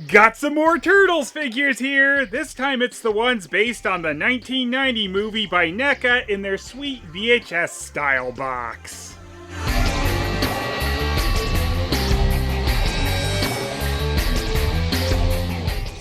Got some more Turtles figures here! This time it's the ones based on the 1990 movie by NECA in their sweet VHS style box.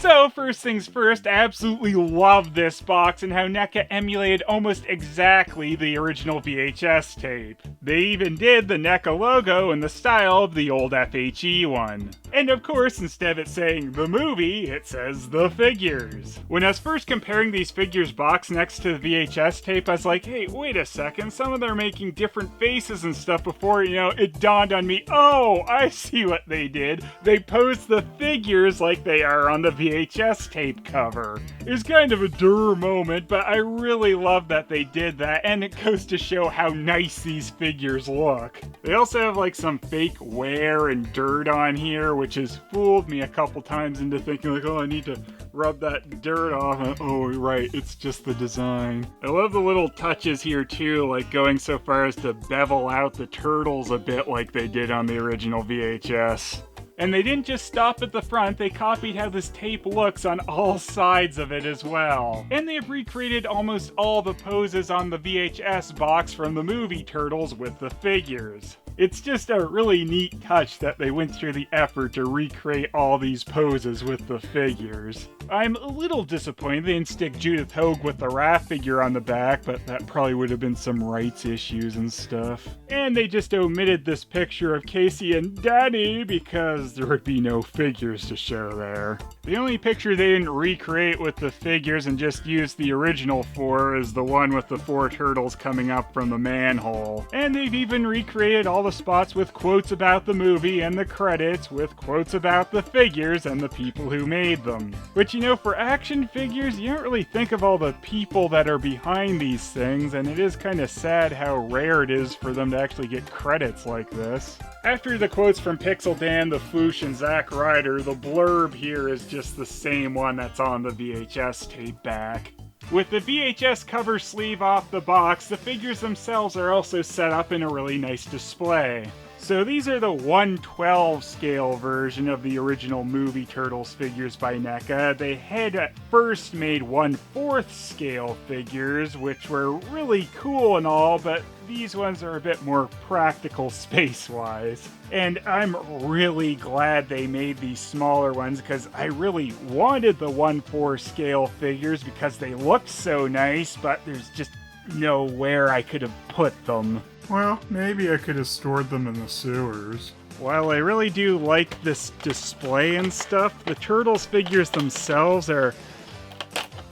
So, first things first, I absolutely love this box and how NECA emulated almost exactly the original VHS tape. They even did the NECA logo in the style of the old FHE one. And of course, instead of it saying the movie, it says the figures. When I was first comparing these figures box next to the VHS tape, I was like, hey, wait a second, some of them are making different faces and stuff before, it dawned on me, oh, I see what they did. They posed the figures like they are on the VHS tape cover. It was kind of a durr moment, but I really love that they did that, and it goes to show how nice these figures look. They also have like some fake wear and dirt on here, which has fooled me a couple times into thinking like, oh, I need to rub that dirt off. And, oh, right, it's just the design. I love the little touches here too, like going so far as to bevel out the turtles a bit like they did on the original VHS. And they didn't just stop at the front, they copied how this tape looks on all sides of it as well. And they have recreated almost all the poses on the VHS box from the movie Turtles with the figures. It's just a really neat touch that they went through the effort to recreate all these poses with the figures. I'm a little disappointed they didn't stick Judith Hoag with the Raph figure on the back, but that probably would have been some rights issues and stuff. And they just omitted this picture of Casey and Daddy because there would be no figures to show there. The only picture they didn't recreate with the figures and just used the original for is the one with the 4 turtles coming up from the manhole. And they've even recreated all the spots with quotes about the movie and the credits with quotes about the figures and the people who made them. Which, for action figures, you don't really think of all the people that are behind these things, and it is kind of sad how rare it is for them to actually get credits like this. After the quotes from Pixel Dan, the Foosh, and Zack Ryder, the blurb here is just the same one that's on the VHS tape back. With the VHS cover sleeve off the box, the figures themselves are also set up in a really nice display. So these are the 1/12 scale version of the original movie Turtles figures by NECA. They had at first made 1/4 scale figures, which were really cool and all, but these ones are a bit more practical space-wise. And I'm really glad they made these smaller ones because I really wanted the 1/4 scale figures because they looked so nice, but there's just nowhere I could have put them. Well, maybe I could have stored them in the sewers. While I really do like this display and stuff, the Turtles figures themselves are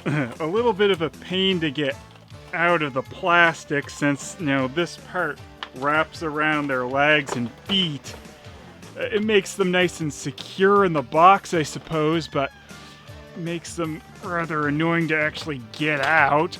a little bit of a pain to get out of the plastic since, this part wraps around their legs and feet. It makes them nice and secure in the box, I suppose, but makes them rather annoying to actually get out.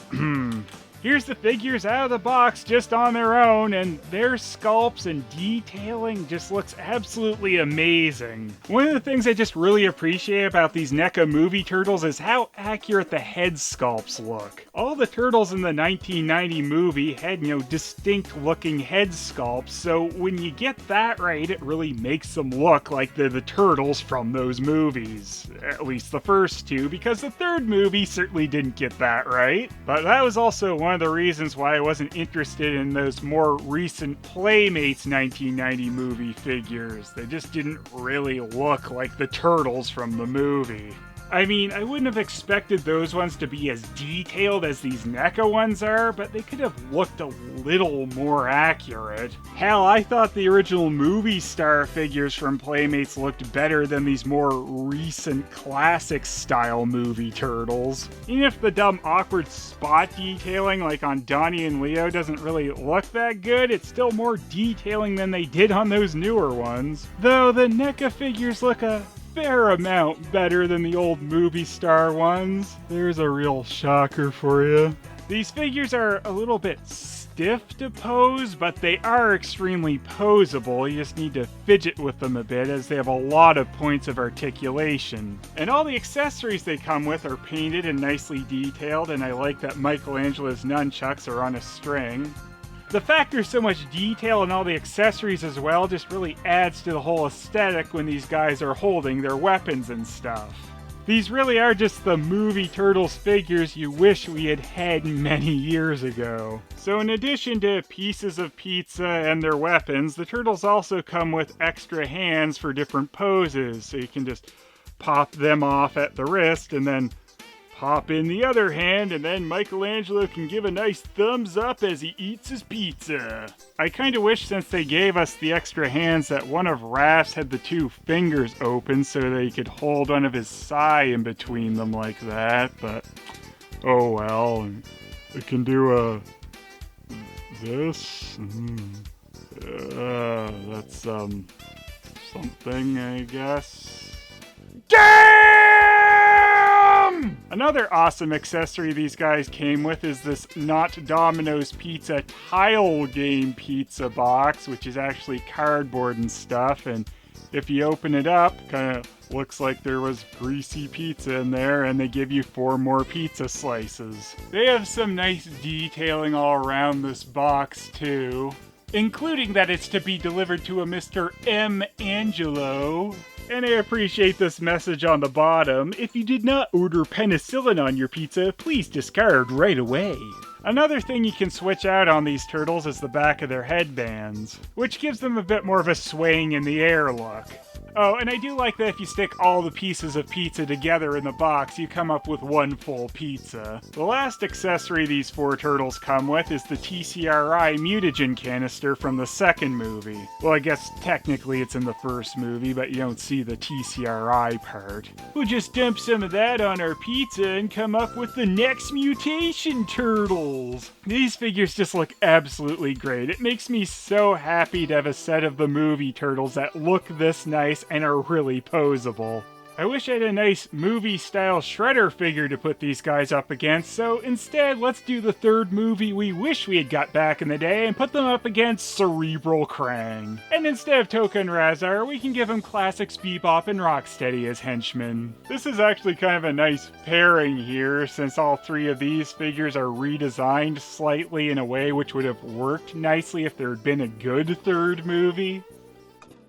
Here's the figures out of the box just on their own, and their sculpts and detailing just looks absolutely amazing. One of the things I just really appreciate about these NECA movie Turtles is how accurate the head sculpts look. All the Turtles in the 1990 movie had, distinct looking head sculpts, so when you get that right, it really makes them look like they're the Turtles from those movies. At least the first two, because the third movie certainly didn't get that right. But that was also one of the reasons why I wasn't interested in those more recent Playmates 1990 movie figures. They just didn't really look like the Turtles from the movie. I mean, I wouldn't have expected those ones to be as detailed as these NECA ones are, but they could have looked a little more accurate. Hell, I thought the original movie star figures from Playmates looked better than these more recent classic-style movie Turtles. Even if the dumb awkward spot detailing like on Donnie and Leo doesn't really look that good, it's still more detailing than they did on those newer ones. Though the NECA figures look a fair amount better than the old movie star ones. There's a real shocker for you. These figures are a little bit stiff to pose, but they are extremely poseable. You just need to fidget with them a bit as they have a lot of points of articulation. And all the accessories they come with are painted and nicely detailed, and I like that Michelangelo's nunchucks are on a string. The fact there's so much detail in all the accessories as well just really adds to the whole aesthetic when these guys are holding their weapons and stuff. These really are just the movie Turtles figures you wish we had had many years ago. So in addition to pieces of pizza and their weapons, the Turtles also come with extra hands for different poses, so you can just pop them off at the wrist and then pop in the other hand, and then Michelangelo can give a nice thumbs up as he eats his pizza. I kinda wish, since they gave us the extra hands, that one of Raph's had the two fingers open so that he could hold one of his sai in between them like that, but oh well. We can do this. That's something, I guess. Damn! Another awesome accessory these guys came with is this Not Domino's Pizza tile game pizza box, which is actually cardboard and stuff, and if you open it up, kind of looks like there was greasy pizza in there, and they give you 4 more pizza slices. They have some nice detailing all around this box too, including that it's to be delivered to a Mr. M. Angelo. And I appreciate this message on the bottom: if you did not order penicillin on your pizza, please discard right away. Another thing you can switch out on these turtles is the back of their headbands, which gives them a bit more of a swaying in the air look. Oh, and I do like that if you stick all the pieces of pizza together in the box, you come up with one full pizza. The last accessory these 4 turtles come with is the TCRI mutagen canister from the second movie. Well, I guess technically it's in the first movie, but you don't see the TCRI part. We'll just dump some of that on our pizza and come up with the next mutation turtles. These figures just look absolutely great. It makes me so happy to have a set of the movie turtles that look this nice and are really posable. I wish I had a nice movie-style Shredder figure to put these guys up against, so instead let's do the third movie we wish we had got back in the day and put them up against Cerebral Krang. And instead of Tokka and Razar, we can give them classics Bebop and Rocksteady as henchmen. This is actually kind of a nice pairing here, since all 3 of these figures are redesigned slightly in a way which would have worked nicely if there had been a good third movie.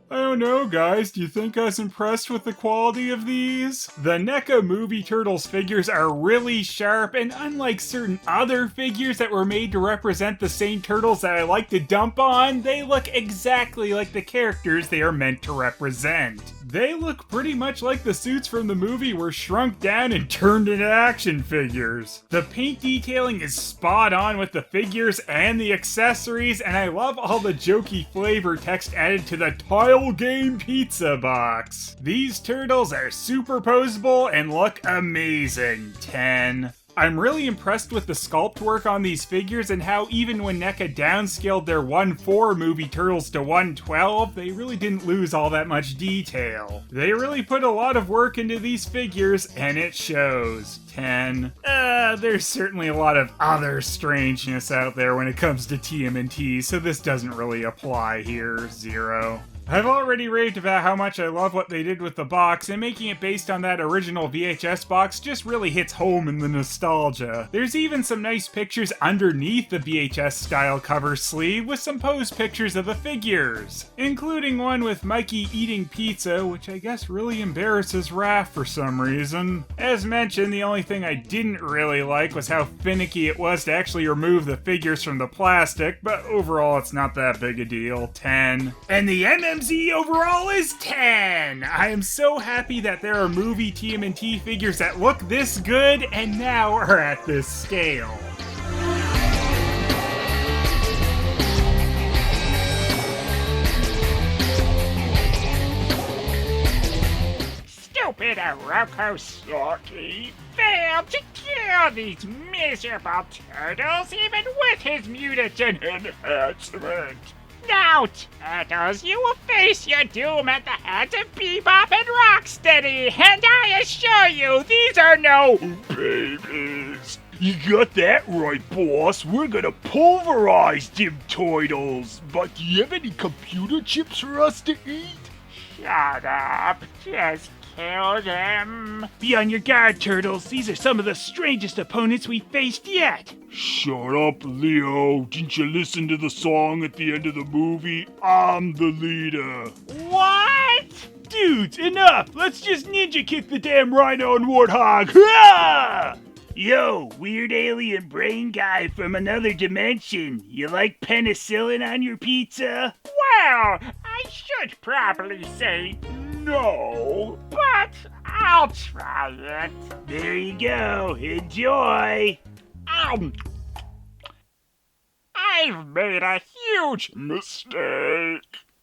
I don't know, guys. Do you think I was impressed with the quality of these? The NECA Movie Turtles figures are really sharp, and unlike certain other figures that were made to represent the same turtles that I like to dump on, they look exactly like the characters they are meant to represent. They look pretty much like the suits from the movie were shrunk down and turned into action figures. The paint detailing is spot on with the figures and the accessories, and I love all the jokey flavor text added to the tile game pizza box. These turtles are super posable and look amazing. 10. I'm really impressed with the sculpt work on these figures and how even when NECA downscaled their 1/4 movie turtles to 1/12, they really didn't lose all that much detail. They really put a lot of work into these figures, and it shows. 10. There's certainly a lot of other strangeness out there when it comes to TMNT, so this doesn't really apply here. 0. I've already raved about how much I love what they did with the box, and making it based on that original VHS box just really hits home in the nostalgia. There's even some nice pictures underneath the VHS style cover sleeve with some pose pictures of the figures, including one with Mikey eating pizza, which I guess really embarrasses Raph for some reason. As mentioned, the only thing I didn't really like was how finicky it was to actually remove the figures from the plastic, but overall it's not that big a deal. 10. And the MMZ overall is 10! I am so happy that there are movie TMNT figures that look this good and now are at this scale. Stupid Oroco Sorky failed to kill these miserable turtles even with his mutagen enhancement. Now, turtles, you will face your doom at the hands of Bebop and Rocksteady, and I assure you, these are no babies. You got that right, boss. We're gonna pulverize them turtles. But do you have any computer chips for us to eat? Shut up. Just kill them. Be on your guard, Turtles. These are some of the strangest opponents we faced yet. Shut up, Leo. Didn't you listen to the song at the end of the movie? I'm the leader. What? Dudes, enough! Let's just ninja kick the damn rhino and warthog! Ha! Yo, weird alien brain guy from another dimension. You like penicillin on your pizza? Well, I should probably say no, but I'll try it. There you go. Enjoy! I've made a huge mistake.